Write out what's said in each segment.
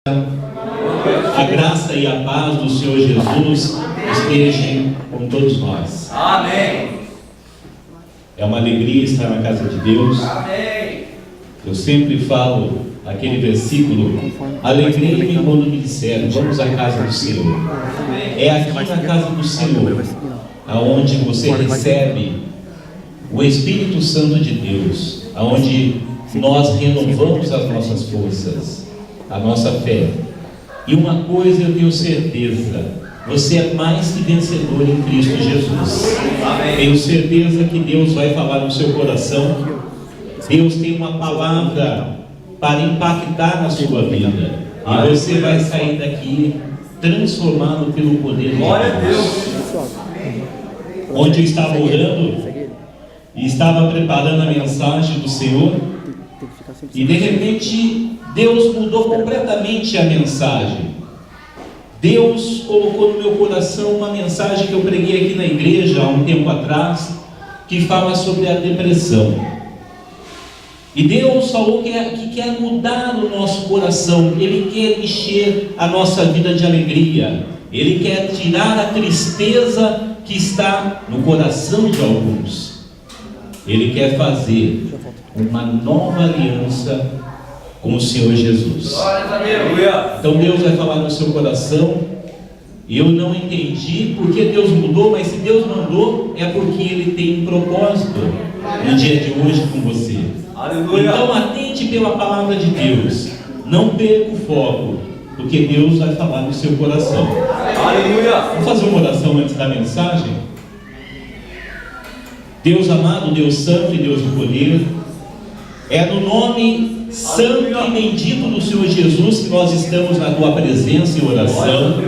A graça e a paz do Senhor Jesus estejam com todos nós. Amém. É uma alegria estar na casa de Deus. Amém. Eu sempre falo aquele versículo: alegrei-me quando me disseram, vamos à casa do Senhor. É aqui na casa do Senhor aonde você recebe o Espírito Santo de Deus, aonde nós renovamos as nossas forças, a nossa fé. E uma coisa eu tenho certeza: você é mais que vencedor em Cristo Jesus. Amém. Tenho certeza que Deus vai falar no seu coração. Deus tem uma palavra para impactar na sua vida, e você vai sair daqui transformado pelo poder de Glória a Deus. Deus. Onde eu estava orando e estava preparando a mensagem do Senhor, e de repente Deus mudou completamente a mensagem. Deus colocou no meu coração uma mensagem que eu preguei aqui na igreja há um tempo atrás, que fala sobre a depressão. E Deus falou que quer mudar o nosso coração. Ele quer encher a nossa vida de alegria. Ele quer tirar a tristeza que está no coração de alguns. Ele quer fazer uma nova aliança com o Senhor Jesus. Então Deus vai falar no seu coração. Eu não entendi porque Deus mudou, mas se Deus mandou, é porque Ele tem um propósito no dia de hoje com você. Aleluia. Então atente pela palavra de Deus. Não perca o foco, porque Deus vai falar no seu coração. Aleluia. Vamos fazer uma oração antes da mensagem? Deus amado, Deus santo e Deus do poder, é no nome santo e bendito do Senhor Jesus que nós estamos na tua presença em oração,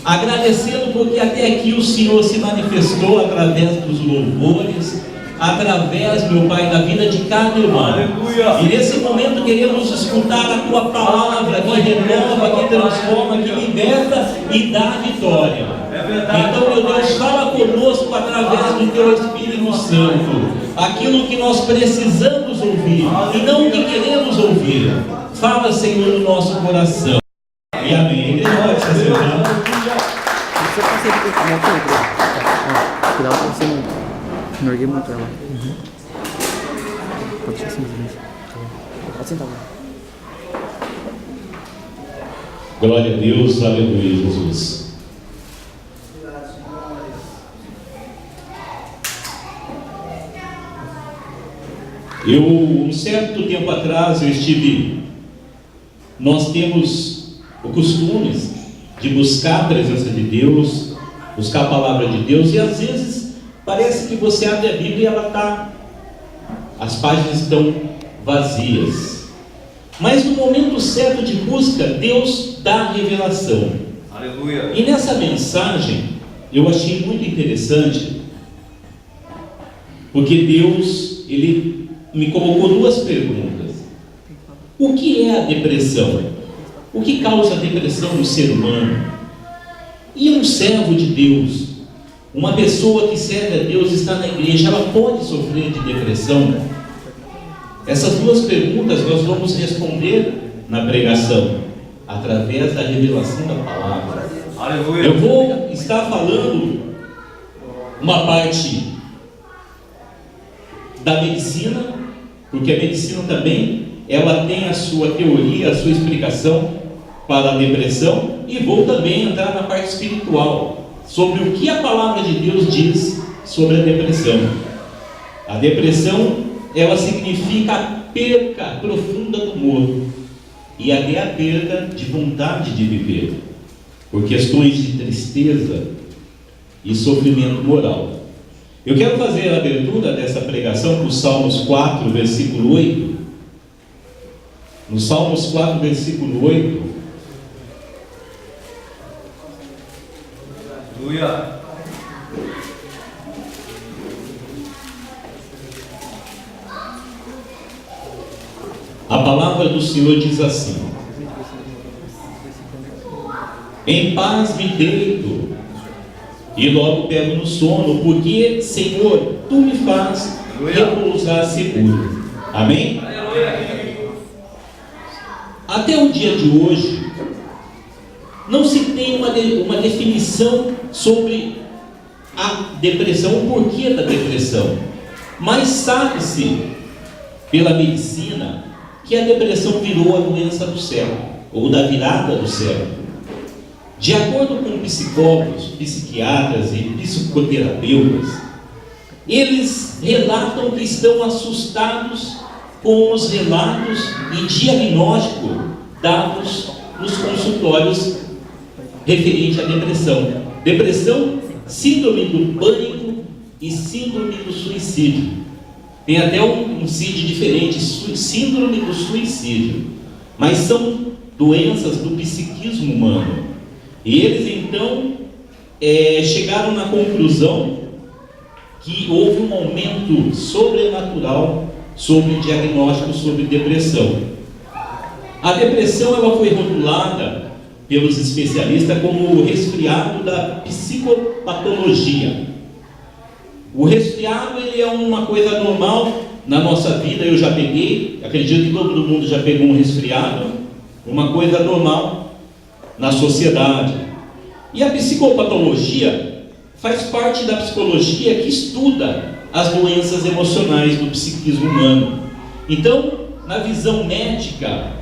agradecendo porque até aqui o Senhor se manifestou através dos louvores, através, meu Pai, da vida de cada irmão. Aleluia. E nesse momento queremos escutar a tua palavra que renova, que transforma, que liberta e dá vitória. É verdade. Então, meu Deus, fala conosco através do teu Espírito Santo, aquilo que nós precisamos ouvir e não o que queremos ouvir. Fala, Senhor, no nosso coração. E amém. Igreja, pode se sentar. Cuidado pra você não erguer muito ela. Pode ser assim, pode sentar. Glória a Deus, aleluia, Jesus. Um certo tempo atrás, nós temos o costume de buscar a presença de Deus, buscar a palavra de Deus, e às vezes parece que você abre a Bíblia e as páginas estão vazias. Mas no momento certo de busca, Deus dá a revelação. Aleluia. E nessa mensagem, eu achei muito interessante, porque Deus, Ele me colocou duas perguntas. O que é a depressão? O que causa a depressão no ser humano? E um servo de Deus, uma pessoa que serve a Deus, está na igreja, ela pode sofrer de depressão? Essas duas perguntas nós vamos responder na pregação, através da revelação da palavra. Aleluia. Eu vou estar falando uma parte da medicina, porque a medicina também, ela tem a sua teoria, a sua explicação para a depressão, e vou também entrar na parte espiritual, sobre o que a palavra de Deus diz sobre a depressão. A depressão, ela significa a perca profunda do humor, e até a perda de vontade de viver, por questões de tristeza e sofrimento moral. Eu quero fazer a abertura dessa pregação para os Salmos 4, versículo 8. No Salmos 4, versículo 8. Aleluia. A palavra do Senhor diz assim: em paz me deito e logo pego no sono, porque, Senhor, Tu me faz repousar seguro. Amém? Aleluia. Até o dia de hoje, não se tem uma definição sobre a depressão, o porquê da depressão, mas sabe-se pela medicina que a depressão virou a doença do século, ou da virada do século. De acordo com psicólogos, psiquiatras e psicoterapeutas, eles relatam que estão assustados com os relatos e diagnóstico dados nos consultórios referente à depressão. Depressão, síndrome do pânico e síndrome do suicídio. Tem até um CID diferente, síndrome do suicídio. Mas são doenças do psiquismo humano. E eles então chegaram na conclusão que houve um aumento sobrenatural sobre diagnóstico sobre depressão. A depressão ela foi rotulada pelos especialistas como o resfriado da psicopatologia. O resfriado ele é uma coisa normal na nossa vida, eu já peguei, acredito que todo mundo já pegou um resfriado, uma coisa normal na sociedade. E a psicopatologia faz parte da psicologia que estuda as doenças emocionais do psiquismo humano. Então, na visão médica,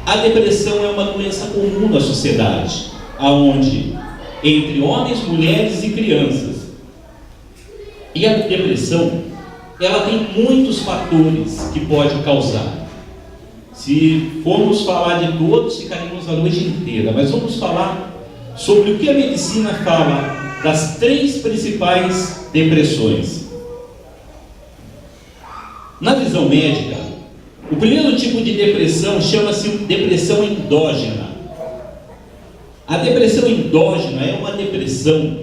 a depressão é uma doença comum na sociedade, aonde entre homens, mulheres e crianças. E a depressão, ela tem muitos fatores que pode causar. Se formos falar de todos, ficaríamos a noite inteira, mas vamos falar sobre o que a medicina fala das 3 principais depressões. Na visão médica, o primeiro tipo de depressão chama-se depressão endógena. A depressão endógena é uma depressão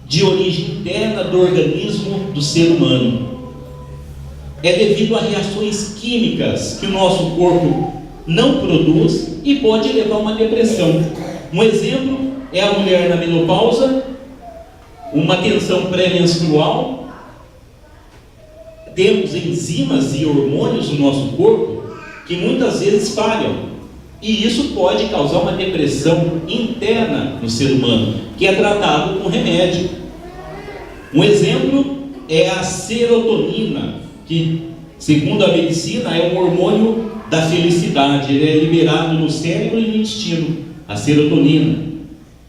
de origem interna do organismo do ser humano. É devido a reações químicas que o nosso corpo não produz e pode levar a uma depressão. Um exemplo é a mulher na menopausa, uma tensão pré-menstrual. Temos enzimas e hormônios no nosso corpo que muitas vezes falham, e isso pode causar uma depressão interna no ser humano, que é tratado com remédio. Um exemplo é a serotonina, que segundo a medicina é um hormônio da felicidade. Ele é liberado no cérebro e no intestino, a serotonina,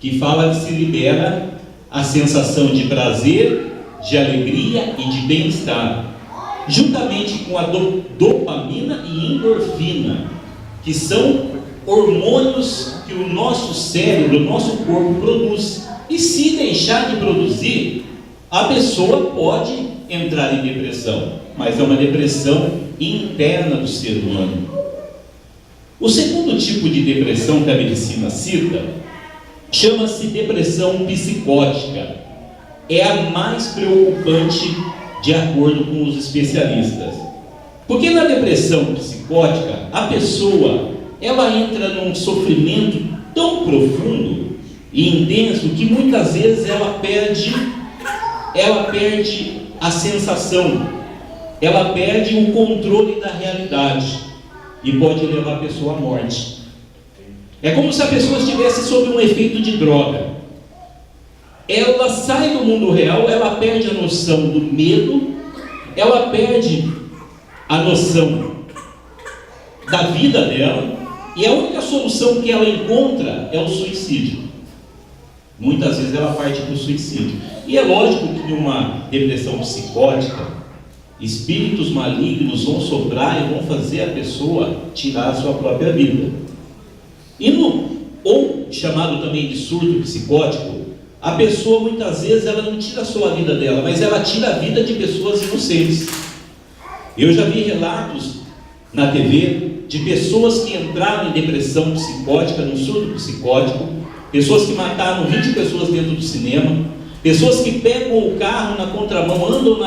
que fala que se libera a sensação de prazer, de alegria e de bem-estar, juntamente com a dopamina e endorfina, que são hormônios que o nosso cérebro, o nosso corpo produz. E se deixar de produzir, a pessoa pode entrar em depressão, mas é uma depressão interna do ser humano. O segundo tipo de depressão que a medicina cita chama-se depressão psicótica. É a mais preocupante de acordo com os especialistas. Porque na depressão psicótica, a pessoa ela entra num sofrimento tão profundo e intenso que muitas vezes ela perde a sensação, ela perde o controle da realidade e pode levar a pessoa à morte. É como se a pessoa estivesse sob um efeito de droga. Ela sai do mundo real, ela perde a noção do medo, ela perde a noção da vida dela, e a única solução que ela encontra é o suicídio. Muitas vezes ela parte para o suicídio. E é lógico que numa depressão psicótica, espíritos malignos vão soprar e vão fazer a pessoa tirar a sua própria vida. Ou chamado também de surto psicótico, a pessoa muitas vezes ela não tira só a vida dela, mas ela tira a vida de pessoas inocentes. Eu já vi relatos na TV de pessoas que entraram em depressão psicótica, no surto psicótico, pessoas que mataram 20 pessoas dentro do cinema, pessoas que pegam o carro na contramão, andam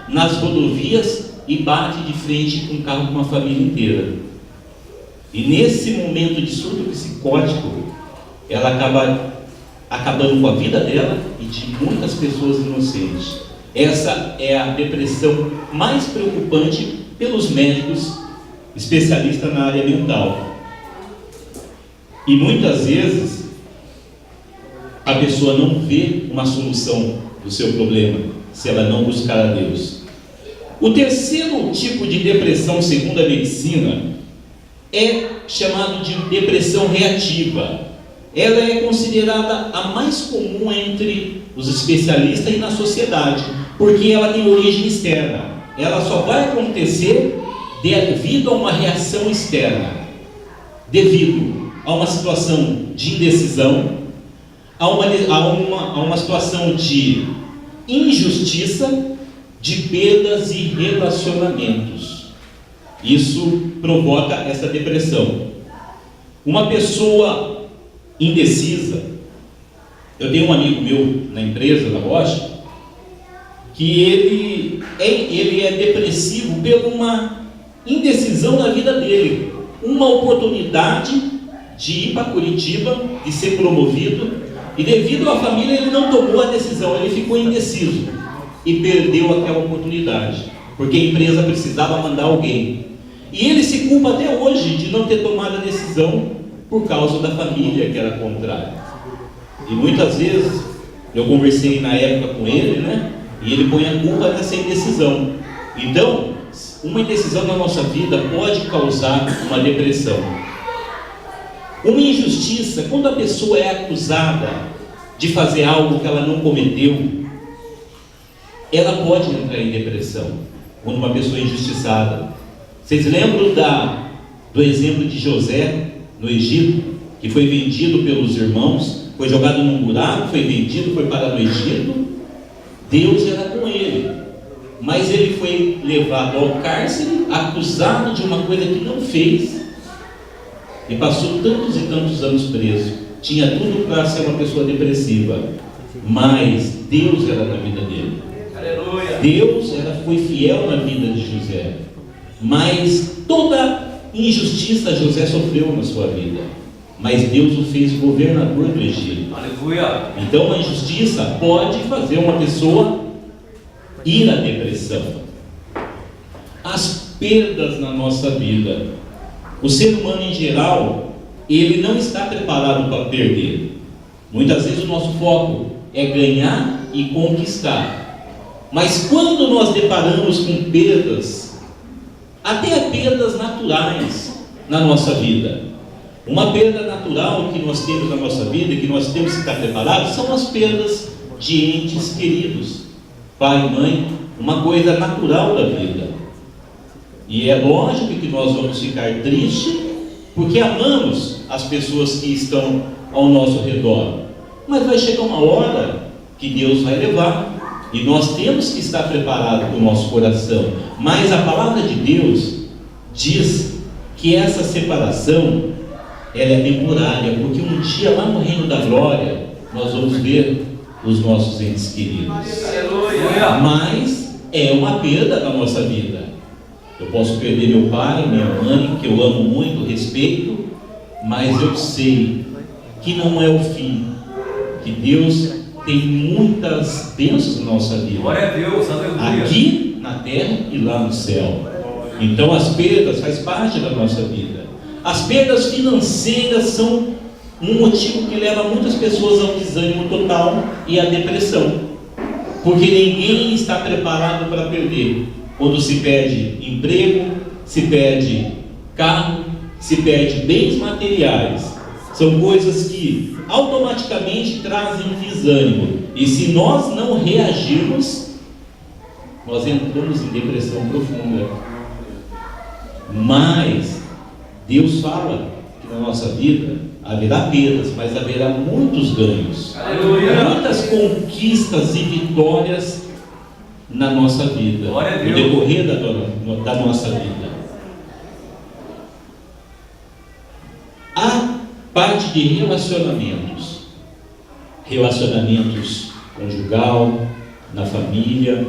nas rodovias e batem de frente com um carro com uma família inteira. E nesse momento de surto psicótico, ela acaba acabando com a vida dela e de muitas pessoas inocentes. Essa é a depressão mais preocupante pelos médicos especialistas na área mental. E muitas vezes a pessoa não vê uma solução do seu problema se ela não buscar a Deus. O terceiro tipo de depressão, segundo a medicina, é chamado de depressão reativa. Ela é considerada a mais comum entre os especialistas e na sociedade, porque ela tem origem externa. Ela só vai acontecer devido a uma reação externa, devido a uma situação de indecisão, a uma situação de injustiça, de perdas e relacionamentos. Isso provoca essa depressão. Uma pessoa indecisa, eu tenho um amigo meu na empresa, na Rocha, que ele é depressivo por uma indecisão na vida dele, uma oportunidade de ir para Curitiba, de ser promovido, e devido à família ele não tomou a decisão, ele ficou indeciso e perdeu aquela oportunidade, porque a empresa precisava mandar alguém, e ele se culpa até hoje de não ter tomado a decisão por causa da família que era contrária. E muitas vezes eu conversei na época com ele, né? E ele põe a culpa nessa indecisão. Então, uma indecisão na nossa vida pode causar uma depressão. Uma injustiça, quando a pessoa é acusada de fazer algo que ela não cometeu, ela pode entrar em depressão. Quando uma pessoa é injustiçada. Vocês lembram do exemplo de José no Egito, que foi vendido pelos irmãos, foi jogado num buraco, foi vendido, foi para o Egito? Deus era com ele, mas ele foi levado ao cárcere, acusado de uma coisa que não fez, e passou tantos e tantos anos preso. Tinha tudo para ser uma pessoa depressiva, mas Deus era na vida dele. Aleluia. Deus foi fiel na vida de José, mas toda injustiça José sofreu na sua vida, mas Deus o fez governador do Egito. Aleluia. Então a injustiça pode fazer uma pessoa ir à depressão. As perdas na nossa vida. O ser humano em geral, ele não está preparado para perder. Muitas vezes o nosso foco é ganhar e conquistar. Mas quando nós deparamos com perdas, até perdas naturais na nossa vida, uma perda natural que nós temos na nossa vida e que nós temos que estar preparados são as perdas de entes queridos, pai e mãe, uma coisa natural da vida. E é lógico que nós vamos ficar tristes porque amamos as pessoas que estão ao nosso redor, mas vai chegar uma hora que Deus vai levar e nós temos que estar preparados com o nosso coração. Mas a palavra de Deus diz que essa separação ela é temporária, porque um dia lá no reino da glória nós vamos ver os nossos entes queridos. Aleluia. Mas é uma perda na nossa vida. Eu posso perder meu pai, minha mãe, que eu amo muito, respeito, mas eu sei que não é o fim, que Deus tem muitas bênçãos na nossa vida. Glória a Deus, aleluia. Aqui na terra e lá no céu. Então as perdas faz parte da nossa vida. As perdas financeiras são um motivo que leva muitas pessoas ao desânimo total e à depressão, porque ninguém está preparado para perder. Quando se perde emprego, se perde carro, se perde bens materiais, são coisas que automaticamente trazem desânimo, e se nós não reagirmos, nós entramos em depressão profunda. Mas Deus fala que na nossa vida haverá perdas, mas haverá muitos ganhos. Aleluia. Muitas conquistas e vitórias na nossa vida, no decorrer da nossa vida. A parte de relacionamentos conjugal, na família.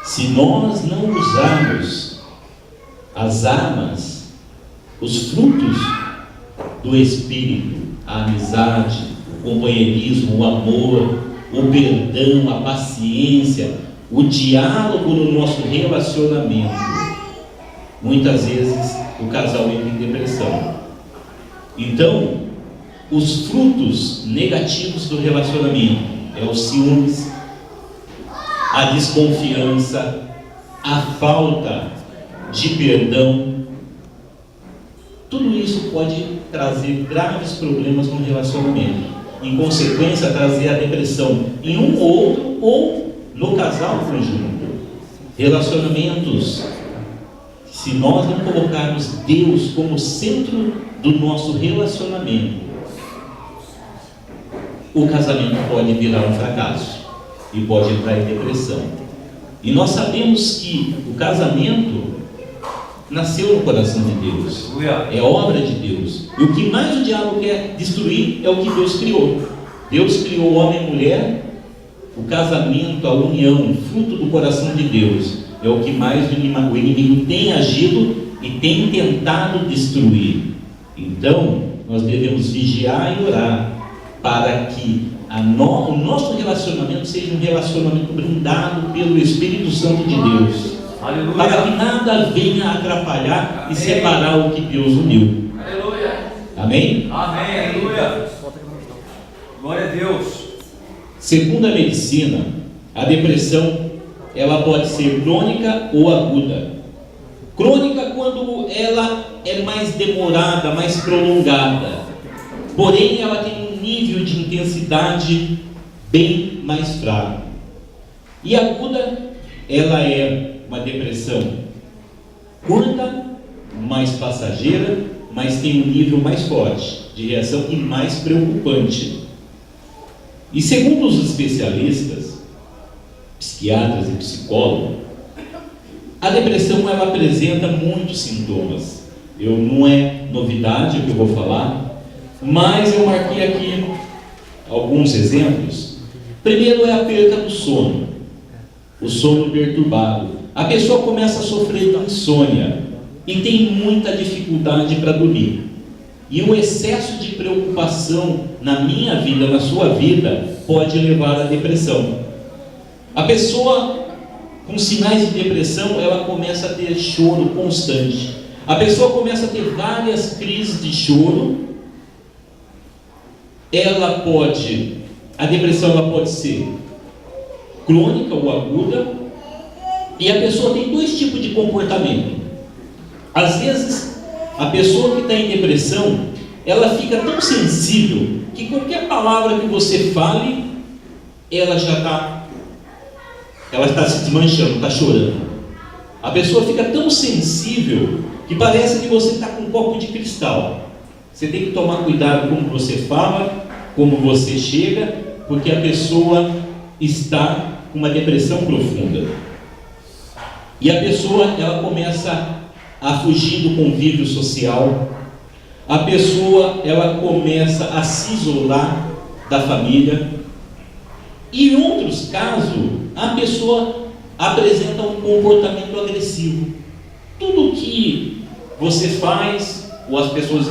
Se nós não usarmos as armas, os frutos do Espírito, a amizade, o companheirismo, o amor, o perdão, a paciência, o diálogo no nosso relacionamento, muitas vezes o casal entra em depressão. Então, os frutos negativos do relacionamento é o ciúmes, a desconfiança, a falta de perdão. Tudo isso pode trazer graves problemas no relacionamento. Em consequência, trazer a depressão em um ou outro ou no casal conjunto. Relacionamentos, se nós não colocarmos Deus como centro do nosso relacionamento, o casamento pode virar um fracasso e pode entrar em depressão. E nós sabemos que o casamento nasceu no coração de Deus, é obra de Deus, e o que mais o diabo quer destruir é o que Deus criou. Deus criou o homem e mulher, o casamento, a união, fruto do coração de Deus, é o que mais o inimigo tem agido e tem tentado destruir. Então, nós devemos vigiar e orar para que o nosso relacionamento seja um relacionamento blindado pelo Espírito Santo de Deus. Aleluia. Para que nada venha atrapalhar e separar o que Deus uniu. Aleluia. Amém? Amém. Aleluia. Glória a Deus. Segundo a medicina, a depressão ela pode ser crônica ou aguda. Crônica quando ela é mais demorada, mais prolongada. Porém, ela tem um nível de intensidade bem mais fraco. E aguda, ela é uma depressão curta, mais passageira, mas tem um nível mais forte de reação e mais preocupante. E segundo os especialistas, psiquiatras e psicólogos, a depressão ela apresenta muitos sintomas. Não é novidade o que eu vou falar, mas eu marquei aqui alguns exemplos. Primeiro é a perda do sono, o sono perturbado. A pessoa começa a sofrer de insônia e tem muita dificuldade para dormir. E o excesso de preocupação na minha vida, na sua vida, pode levar à depressão. A pessoa com sinais de depressão, ela começa a ter choro constante. A pessoa começa a ter várias crises de choro. A depressão ela pode ser crônica ou aguda. E a pessoa tem dois tipos de comportamento. Às vezes, a pessoa que está em depressão, ela fica tão sensível que qualquer palavra que você fale, ela está se desmanchando, está chorando. A pessoa fica tão sensível que parece que você está com um copo de cristal. Você tem que tomar cuidado como você fala, como você chega, porque a pessoa está com uma depressão profunda. E a pessoa ela começa a fugir do convívio social. A pessoa ela começa a se isolar da família. E em outros casos, a pessoa apresenta um comportamento agressivo. Tudo que você faz, ou as pessoas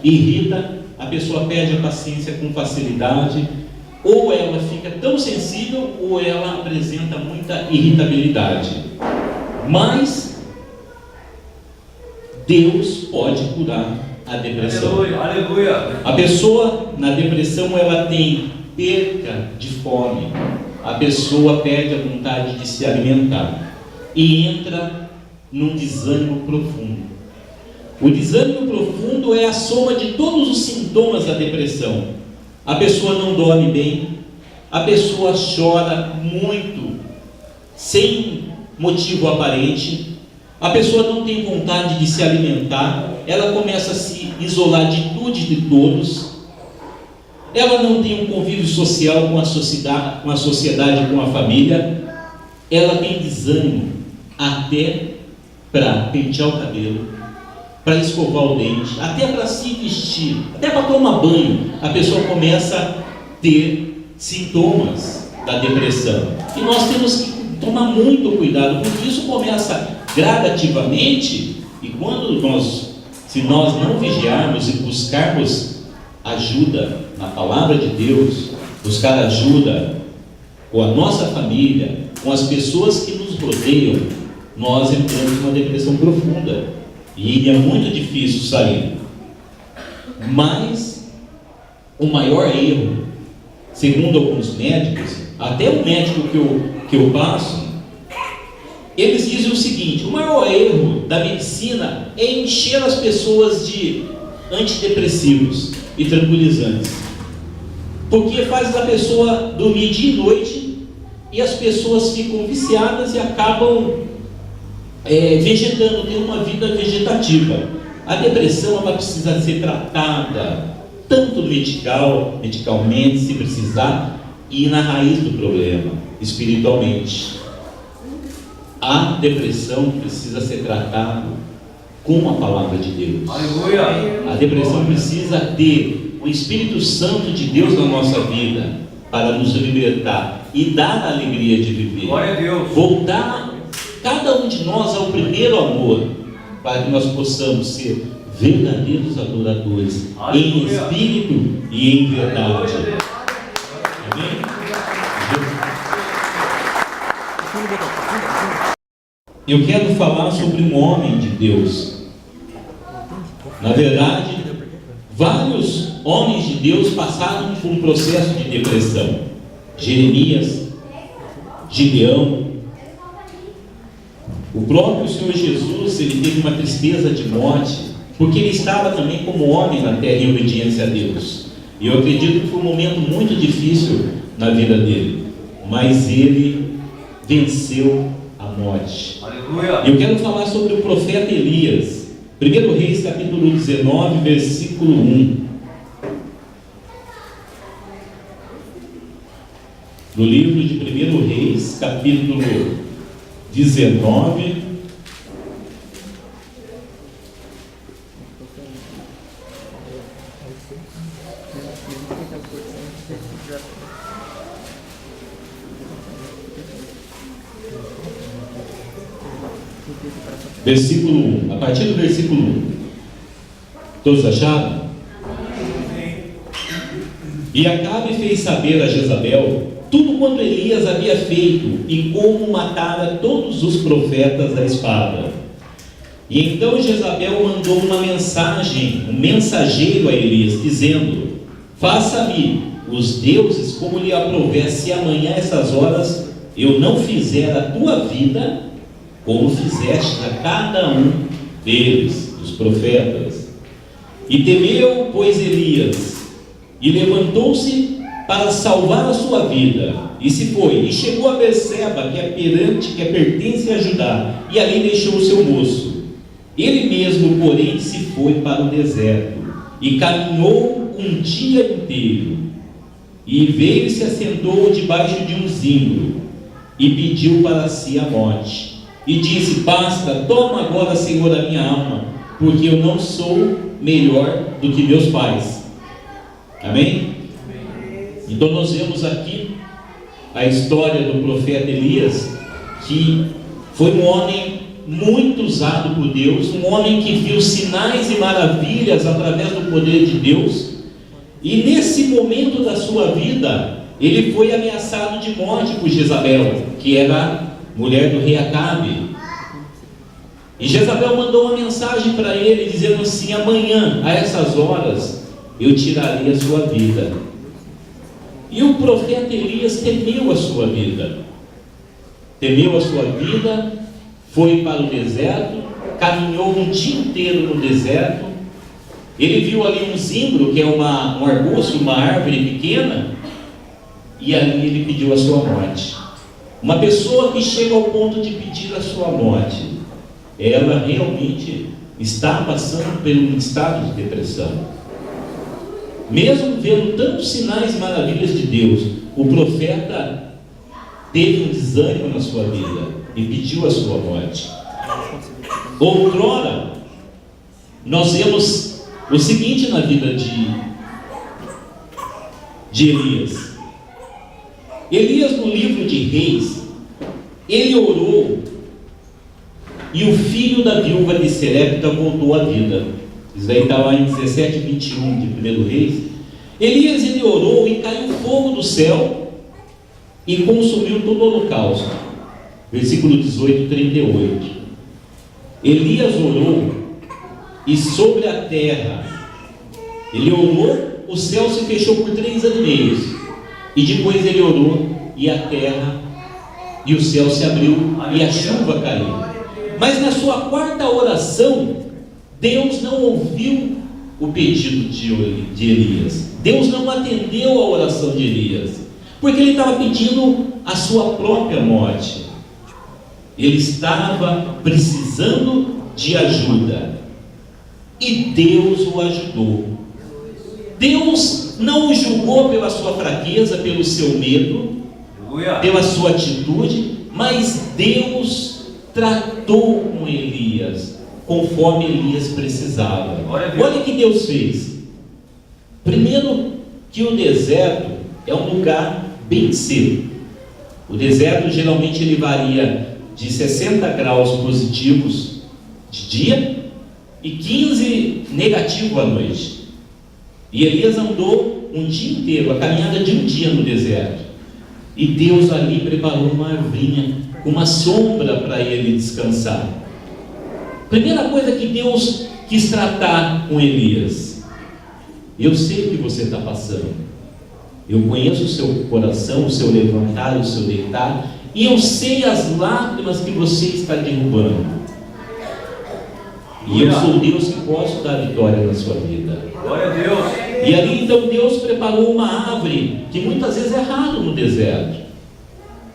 irrita, a pessoa perde a paciência com facilidade, ou ela fica tão sensível, ou ela apresenta muita irritabilidade. Mas Deus pode curar a depressão. Aleluia. Aleluia. A pessoa na depressão ela tem perca de fome. A pessoa perde a vontade de se alimentar e entra num desânimo profundo. O desânimo profundo é a soma de todos os sintomas da depressão. A pessoa não dorme bem, a pessoa chora muito, sem motivo aparente, a pessoa não tem vontade de se alimentar, ela começa a se isolar de tudo e de todos, ela não tem um convívio social com a sociedade, com a família, ela tem desânimo até para pentear o cabelo, para escovar o dente, até para se vestir, até para tomar banho. A pessoa começa a ter sintomas da depressão. E nós temos que tomar muito cuidado, porque isso começa gradativamente, e se nós não vigiarmos e buscarmos ajuda na palavra de Deus, buscar ajuda com a nossa família, com as pessoas que nos rodeiam, nós entramos numa depressão profunda e é muito difícil sair. Mas o maior erro, segundo alguns médicos, até o médico que eu passo, eles dizem o seguinte: o maior erro da medicina é encher as pessoas de antidepressivos e tranquilizantes, porque faz a pessoa dormir dia e noite, e as pessoas ficam viciadas e acabam vegetando, tendo uma vida vegetativa. A depressão, ela precisa ser tratada tanto medicalmente, se precisar, e na raiz do problema, espiritualmente. A depressão precisa ser tratada com a palavra de Deus. Aleluia. A depressão precisa ter o Espírito Santo de Deus na nossa vida para nos libertar e dar a alegria de viver. Glória a Deus. Voltar cada um de nós ao primeiro amor, para que nós possamos ser verdadeiros adoradores, Aleluia, em espírito e em verdade. Amém? Eu quero falar sobre um homem de Deus. Na verdade, vários homens de Deus passaram por um processo de depressão. Jeremias, Gideão, o próprio Senhor Jesus, ele teve uma tristeza de morte, porque ele estava também como homem na terra em obediência a Deus. E eu acredito que foi um momento muito difícil na vida dele, mas ele venceu a morte. Aleluia. Eu quero falar sobre o profeta Elias. 1 Reis capítulo 19, versículo 1. No livro de 1 Reis, capítulo 19, versículo 1, a partir do versículo 1. Todos acharam? E Acabe fez saber a Jezabel tudo quanto Elias havia feito e como matara todos os profetas à espada. E então Jezabel mandou uma mensagem, um mensageiro a Elias, dizendo: faça-me os deuses como lhe aprouver, se amanhã essas horas eu não fizer a tua vida como fizeste a cada um deles, dos profetas. E temeu, pois, Elias, e levantou-se para salvar a sua vida, e se foi, e chegou a Berseba, que pertence a Judá, e ali deixou o seu moço. Ele mesmo, porém, se foi para o deserto, e caminhou um dia inteiro, e veio e se assentou debaixo de um zimbro, e pediu para si a morte. E disse: basta, toma agora, Senhor, a minha alma, porque eu não sou melhor do que meus pais. Amém? Então nós vemos aqui a história do profeta Elias, que foi um homem muito usado por Deus, um homem que viu sinais e maravilhas através do poder de Deus, e nesse momento da sua vida, ele foi ameaçado de morte por Jezabel, que era mulher do rei Acabe. E Jezabel mandou uma mensagem para ele, dizendo assim: amanhã, a essas horas, eu tirarei a sua vida. E o profeta Elias temeu a sua vida. Temeu a sua vida, foi para o deserto, caminhou um dia inteiro no deserto. Ele viu ali um zimbro, que é um arbusto, uma árvore pequena, e ali ele pediu a sua morte. Uma pessoa que chega ao ponto de pedir a sua morte, ela realmente está passando por um estado de depressão. Mesmo vendo tantos sinais e maravilhas de Deus, o profeta teve um desânimo na sua vida e pediu a sua morte. Outrora, nós vemos o seguinte na vida de Elias. Elias, no livro de Reis, ele orou, e o filho da viúva de Serepta voltou à vida. Isso daí está lá em 17, 21 de 1 Reis. Elias, ele orou, e caiu fogo do céu e consumiu todo o holocausto. Versículo 18, 38. Elias orou, e sobre a terra Ele orou, o céu se fechou por 3 anos e meio. E depois ele orou, e a terra e o céu se abriu, e a chuva caiu. Mas na sua 4ª oração, Deus não ouviu o pedido de Elias. Deus não atendeu a oração de Elias, porque ele estava pedindo a sua própria morte. Ele estava precisando de ajuda, e Deus o ajudou. Deus não o julgou pela sua fraqueza, pelo seu medo, pela sua atitude, mas Deus tratou com Elias conforme Elias precisava. Olha o que Deus fez. Primeiro, que o deserto é um lugar bem seco. O deserto geralmente ele varia de 60 graus positivos de dia e 15 negativo à noite. E Elias andou um dia inteiro, a caminhada de um dia no deserto. E Deus ali preparou uma arvinha, uma sombra para ele descansar. Primeira coisa que Deus quis tratar com Elias: eu sei o que você está passando, eu conheço o seu coração, o seu levantar, o seu deitar, e eu sei as lágrimas que você está derrubando, e eu sou Deus que posso dar vitória na sua vida. Glória a Deus. E ali então Deus preparou uma árvore, que muitas vezes é raro no deserto.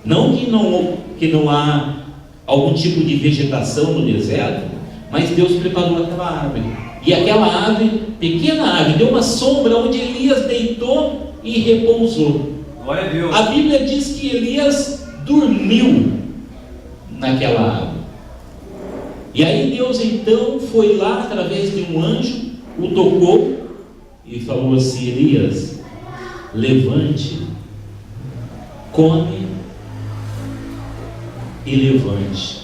Não que não há algum tipo de vegetação no deserto, mas Deus preparou aquela árvore. E aquela árvore, pequena árvore, deu uma sombra onde Elias deitou e repousou. Glória a Deus. A Bíblia diz que Elias dormiu naquela árvore. E aí Deus então foi lá, através de um anjo, o tocou e falou assim: Elias, levante, come e levante.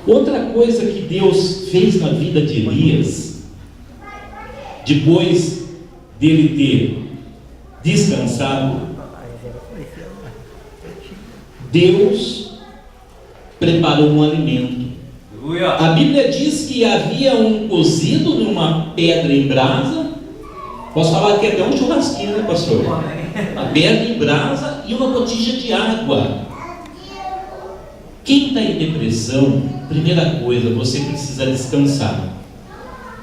Outra coisa que Deus fez na vida de Elias, depois dele ter descansado, Deus preparou um alimento. A Bíblia diz que havia um cozido numa pedra em brasa. Posso falar que é até um churrasquinho, né, pastor? A pedra em brasa e uma botija de água. Quem está em depressão, primeira coisa, você precisa descansar.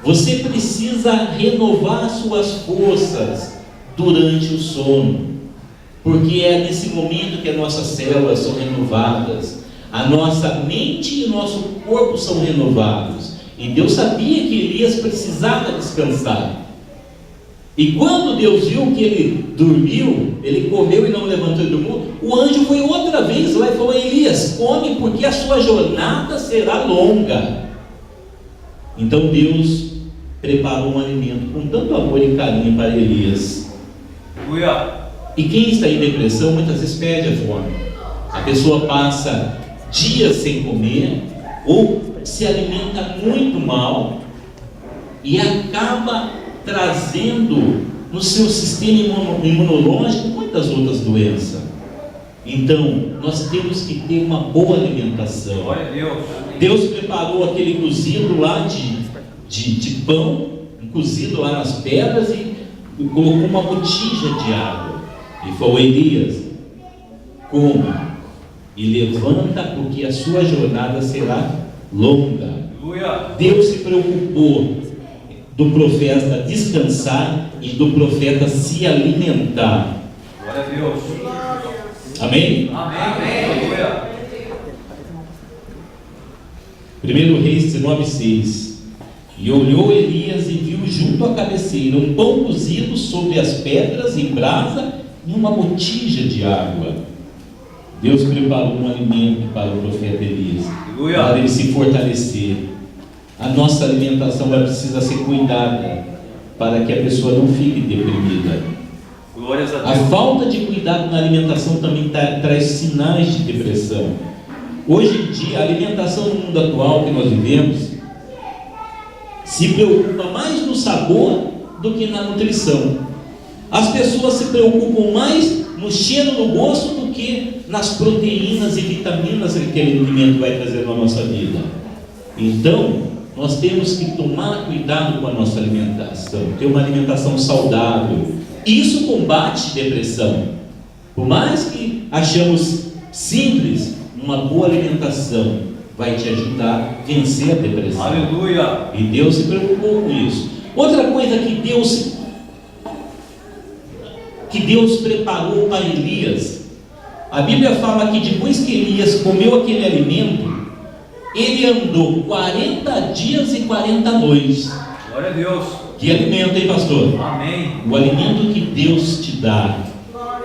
Você precisa renovar suas forças durante o sono, porque é nesse momento que as nossas células são renovadas, a nossa mente e o nosso corpo são renovados. E Deus sabia que Elias precisava descansar. E quando Deus viu que ele dormiu, ele comeu e não levantou e dormiu, o anjo foi outra vez lá e falou: Elias, come, porque a sua jornada será longa. Então Deus preparou um alimento com tanto amor e carinho para Elias. E quem está em depressão muitas vezes perde a fome. A pessoa passa dias sem comer, ou se alimenta muito mal, e acaba trazendo no seu sistema imunológico muitas outras doenças. Então, nós temos que ter uma boa alimentação. Glória a Deus. Deus preparou aquele cozido lá de pão, cozido lá nas pedras, e colocou uma botija de água. E falou: Elias, coma e levanta, porque a sua jornada será longa. Deus se preocupou do profeta descansar e do profeta se alimentar. Glória a Deus. Amém? Amém. 1 Reis 19:6. E olhou Elias e viu junto à cabeceira um pão cozido sobre as pedras em brasa e uma botija de água. Deus preparou um alimento para o profeta Elias, para ele se fortalecer. A nossa alimentação vai precisar ser cuidada, para que a pessoa não fique deprimida. Glórias a Deus. A falta de cuidado na alimentação também traz sinais de depressão. Hoje em dia, a alimentação no mundo atual que nós vivemos se preocupa mais no sabor do que na nutrição. As pessoas se preocupam mais no cheiro, no gosto, do que nas proteínas e vitaminas que aquele alimento vai trazer na nossa vida. Então, nós temos que tomar cuidado com a nossa alimentação, ter uma alimentação saudável. Isso combate depressão. Por mais que achamos simples, uma boa alimentação vai te ajudar a vencer a depressão. Aleluia! E Deus se preocupou com isso. Outra coisa que Deus preparou para Elias, a Bíblia fala que depois que Elias comeu aquele alimento, ele andou 40 dias e 40 noites. Glória a Deus! Que alimento, hein, pastor? Amém! O alimento que Deus te dá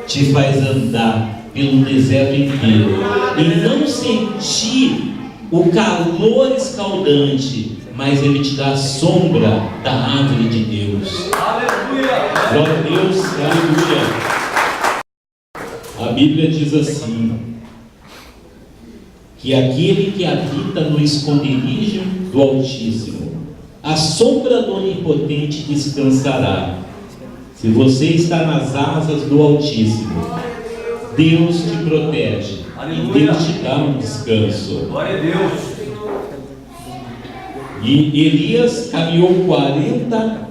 te faz andar pelo deserto inteiro e não sentir o calor escaldante, mas ele te dá a sombra da árvore de Deus. Aleluia! Glória a Deus, aleluia. A Bíblia diz assim, que aquele que habita no esconderijo do Altíssimo, a sombra do Onipotente descansará. Se você está nas asas do Altíssimo, Deus te protege. Aleluia. E Deus te dá um descanso. Glória a Deus! E Elias caminhou 40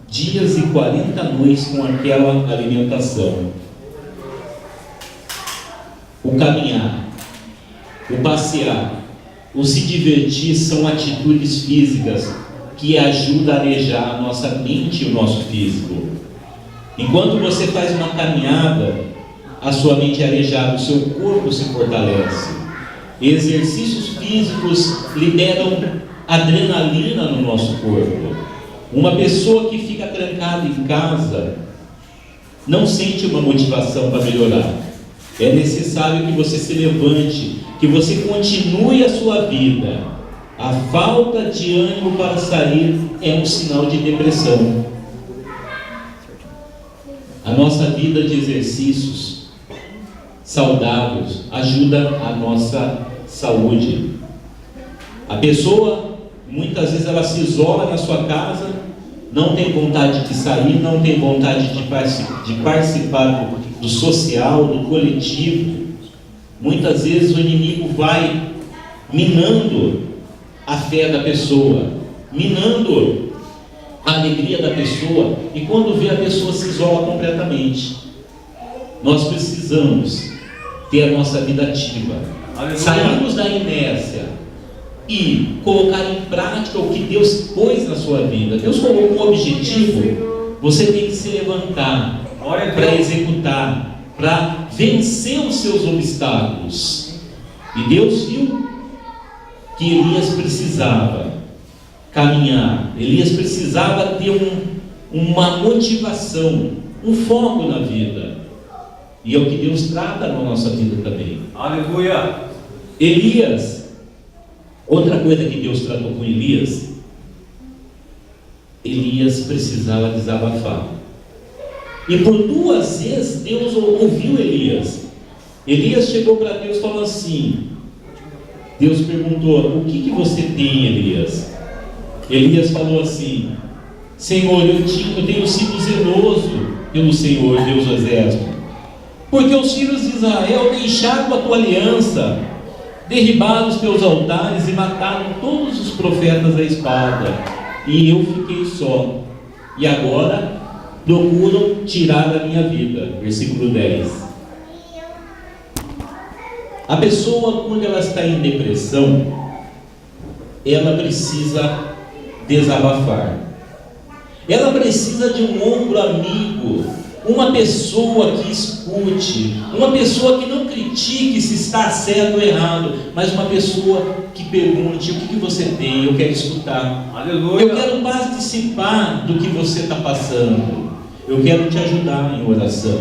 dias e 40 noites com aquela alimentação. O caminhar, o passear, o se divertir são atitudes físicas que ajudam a arejar a nossa mente e o nosso físico. Enquanto você faz uma caminhada, a sua mente é arejada, o seu corpo se fortalece. Exercícios físicos liberam adrenalina no nosso corpo. Uma pessoa que fica trancada em casa não sente uma motivação para melhorar. É necessário que você se levante, que você continue a sua vida. A falta de ânimo para sair é um sinal de depressão. A nossa vida de exercícios saudáveis ajuda a nossa saúde. A pessoa, muitas vezes, ela se isola na sua casa, não tem vontade de sair, não tem vontade de participar do social, do coletivo. Muitas vezes o inimigo vai minando a fé da pessoa, minando a alegria da pessoa, e quando vê, a pessoa se isola completamente. Nós precisamos ter a nossa vida ativa, sairmos da inércia e colocar em prática o que Deus pôs na sua vida. Deus colocou um objetivo, você tem que se levantar para executar, para vencer os seus obstáculos. E Deus viu que Elias precisava caminhar, Elias precisava ter uma motivação, um foco na vida. E é o que Deus trata na nossa vida também. Aleluia! Elias, outra coisa que Deus tratou com Elias precisava desabafar. E por 2 vezes Deus ouviu Elias. Elias chegou para Deus e falou assim, Deus perguntou, o que você tem, Elias? Elias falou assim, Senhor, eu tenho sido zeloso pelo Senhor, Deus do exército, porque os filhos de Israel deixaram a tua aliança, derribaram os teus altares e mataram todos os profetas à espada, e eu fiquei só, e agora procuram tirar a minha vida. Versículo 10. A pessoa, quando ela está em depressão, ela precisa desabafar, ela precisa de um ombro amigo, uma pessoa que escute, uma pessoa que não critique se está certo ou errado, mas uma pessoa que pergunte, o que você tem? Eu quero escutar. Aleluia. Eu quero participar do que você está passando, eu quero te ajudar em oração.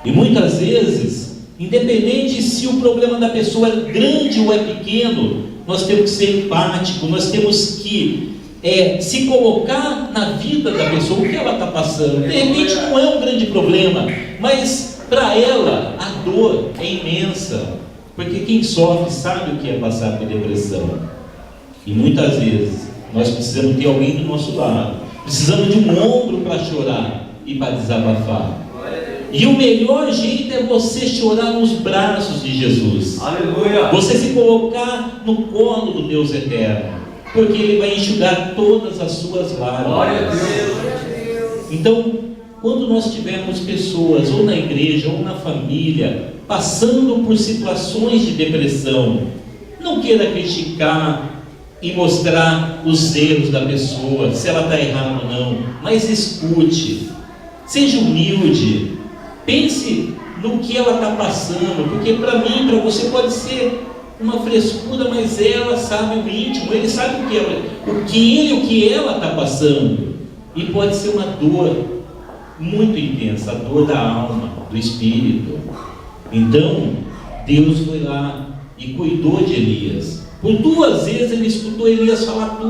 E muitas vezes, independente se o problema da pessoa é grande ou é pequeno, nós temos que ser empáticos, nós temos que se colocar na vida da pessoa, o que ela está passando. De repente não é um grande problema, mas para ela a dor é imensa, porque quem sofre sabe o que é passar por depressão. E muitas vezes nós precisamos ter alguém do nosso lado, precisamos de um ombro para chorar e para desabafar. E o melhor jeito é você chorar nos braços de Jesus. Aleluia. Você se colocar no colo do Deus eterno. porque Ele vai enxugar todas as suas Glória a lágrimas. Deus. Então, quando nós tivermos pessoas, ou na igreja, ou na família, passando por situações de depressão, não queira criticar e mostrar os erros da pessoa, se ela está errada ou não, mas escute, seja humilde, pense no que ela está passando, porque para mim, para você pode ser uma frescura, mas ela sabe o íntimo, ele sabe o que ela está passando, e pode ser uma dor muito intensa, a dor da alma, do espírito. Então, Deus foi lá e cuidou de Elias. Por 2 vezes ele escutou Elias falar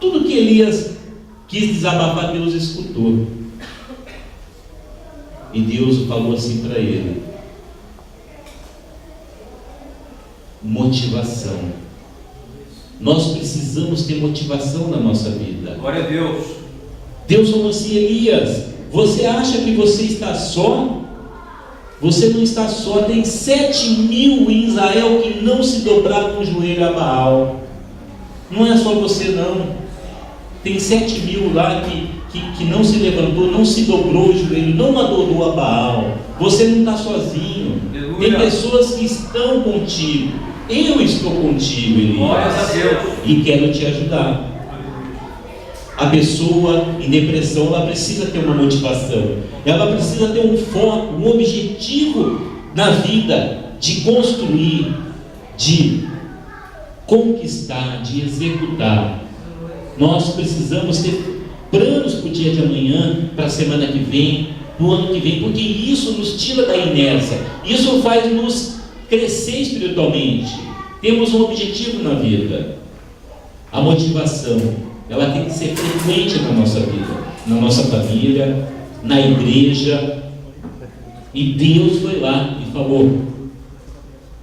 tudo que Elias quis desabafar, Deus escutou. E Deus falou assim para ele: motivação. Nós precisamos ter motivação na nossa vida. Glória a Deus. Deus falou assim: Elias, você acha que você está só? Você não está só. Tem 7.000 em Israel que não se dobraram o joelho a Baal. Não é só você não. Tem 7.000 lá que não se levantou, não se dobrou o joelho, não adorou a Baal. Você não está sozinho. Aleluia. Tem pessoas que estão contigo. Eu estou contigo, Elias. Glórias a Deus. E quero te ajudar. A pessoa em depressão, ela precisa ter uma motivação, ela precisa ter um foco, um objetivo na vida, de construir, de conquistar, de executar. Nós precisamos ter planos para o dia de amanhã, para a semana que vem, para o ano que vem, porque isso nos tira da inércia, isso faz nos crescer espiritualmente. Temos um objetivo na vida. A motivação, ela tem que ser frequente na nossa vida, na nossa família, na igreja. E Deus foi lá e falou: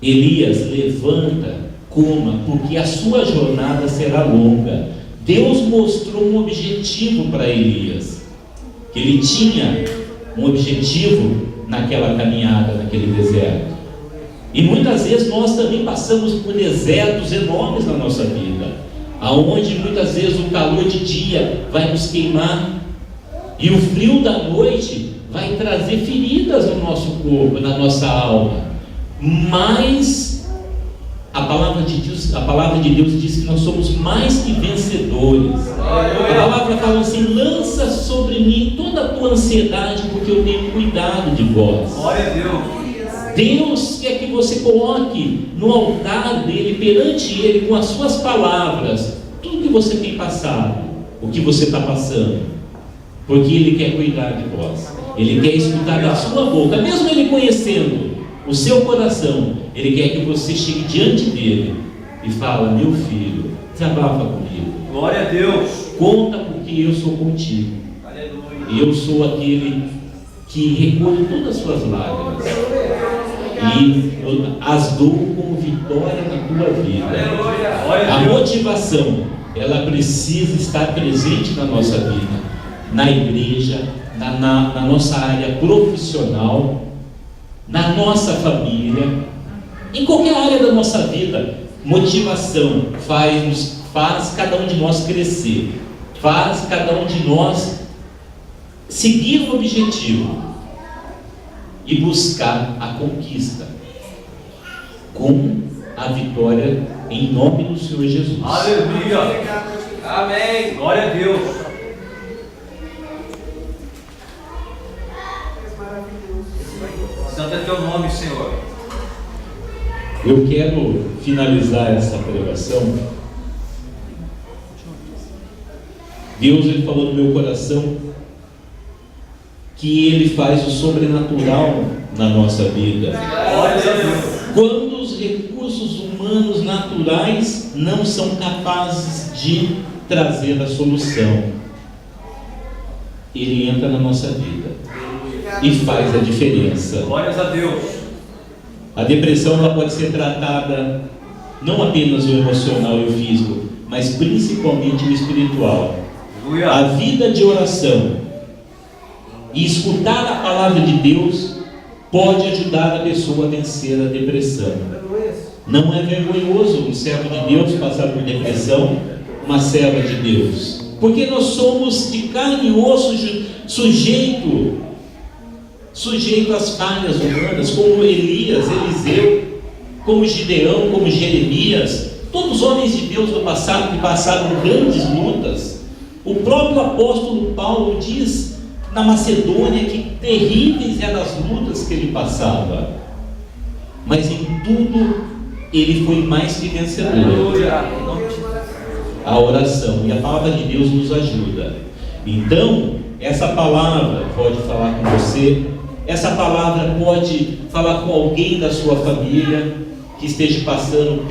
Elias, levanta, coma, porque a sua jornada será longa. Deus mostrou um objetivo para Elias, que ele tinha um objetivo naquela caminhada, naquele deserto. E muitas vezes nós também passamos por desertos enormes na nossa vida, aonde muitas vezes o calor de dia vai nos queimar e o frio da noite vai trazer feridas no nosso corpo, na nossa alma. Mas a palavra de Deus diz que nós somos mais que vencedores. A palavra fala assim: lança sobre mim toda a tua ansiedade, porque eu tenho cuidado de vós. Glória a Deus. Deus quer que você coloque no altar dele, perante ele, com as suas palavras, tudo que você tem passado, o que você está passando, porque ele quer cuidar de vós, ele quer escutar da sua boca, mesmo ele conhecendo o seu coração. Ele quer que você chegue diante dele e fala: meu filho, desabafa comigo, Glória a Deus. conta, porque eu sou contigo. Aleluia. Eu sou aquele que recolhe todas as suas lágrimas e as dou como vitória na tua vida. Aleluia. Glória a A Deus. motivação, ela precisa estar presente na nossa vida, na igreja, na nossa área profissional, na nossa família, em qualquer área da nossa vida. Motivação faz cada um de nós crescer, faz cada um de nós seguir um objetivo e buscar a conquista com a vitória, em nome do Senhor Jesus. Aleluia. Amém. Glória a Deus. Santo é teu nome, Senhor. Eu quero finalizar essa pregação. Deus, ele falou no meu coração que ele faz o sobrenatural na nossa vida. Glória a Deus. Quando os recursos humanos naturais não são capazes de trazer a solução, ele entra na nossa vida e faz a diferença. Glórias a Deus. A depressão, ela pode ser tratada não apenas o emocional e o físico, mas principalmente o espiritual. Aleluia. A vida de oração e escutar a palavra de Deus pode ajudar a pessoa a vencer a depressão. Não é vergonhoso um servo de Deus passar por depressão, uma serva de Deus. Porque nós somos de carne e osso, sujeito às falhas humanas, como Elias, Eliseu, como Gideão, como Jeremias, todos os homens de Deus do passado que passaram grandes lutas. O próprio apóstolo Paulo diz na Macedônia que terríveis eram as lutas que ele passava, mas em tudo ele foi mais que vencedor. A oração e a palavra de Deus nos ajuda. Então, essa palavra pode falar com você, essa palavra pode falar com alguém da sua família que esteja passando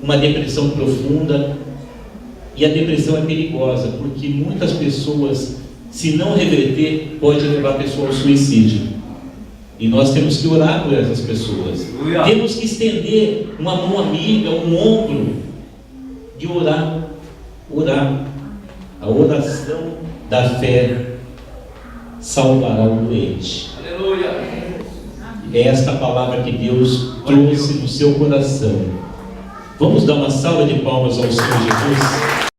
uma depressão profunda. E a depressão é perigosa, porque muitas pessoas, se não reverter, pode levar a pessoa ao suicídio. E nós temos que orar por essas pessoas. Temos que estender uma mão amiga, um ombro, e orar. A oração da fé salvará o doente. Aleluia. É esta palavra que Deus trouxe no seu coração. Vamos dar uma salva de palmas ao Senhor Jesus?